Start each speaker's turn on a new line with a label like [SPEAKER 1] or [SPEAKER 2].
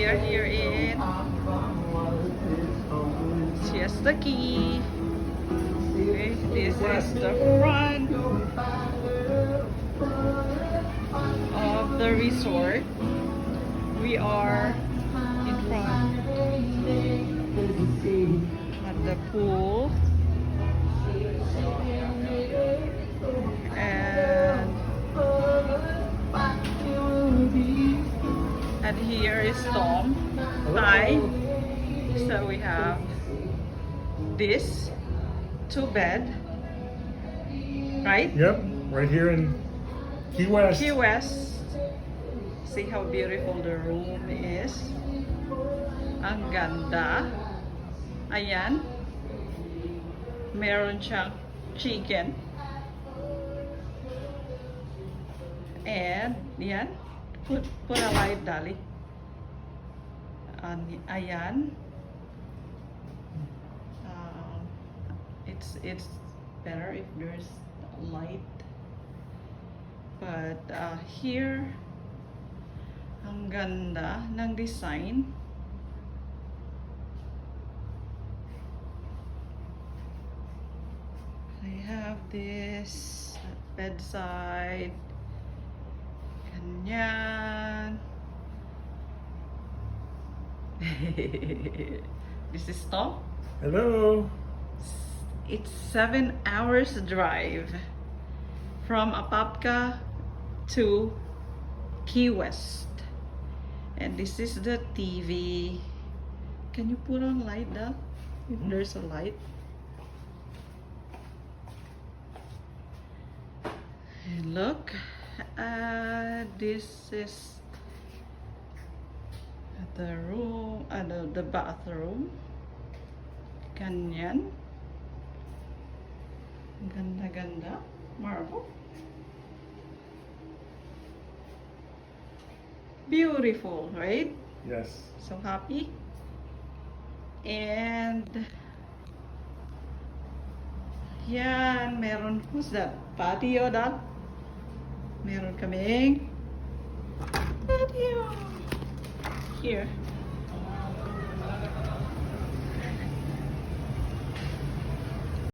[SPEAKER 1] we are here in Siesta Key. Okay, this is the front of the resort. We are in front at the pool. And here is Tom. Hi. So we have this 2-bed, right?
[SPEAKER 2] Yep, right here in Key West.
[SPEAKER 1] Key West. See how beautiful the room is. Ang ganda. Ayan. Meron siyang chicken. And yan. Put a light, Dali. Ayan. It's better if there's light. But here, ang ganda ng design. I have this bedside. Ganyan. This is Tom.
[SPEAKER 2] Hello.
[SPEAKER 1] It's 7 hours drive from Apopka to Key West. And this is the TV. Can you put on light, Dad? If there's a light. And look, this is the room, the bathroom. Ganyan. Ganda-ganda. Marble. Beautiful, right?
[SPEAKER 2] Yes.
[SPEAKER 1] So happy. And yan, meron, who's that? Patio, Dad? Meron kaming patio. Here.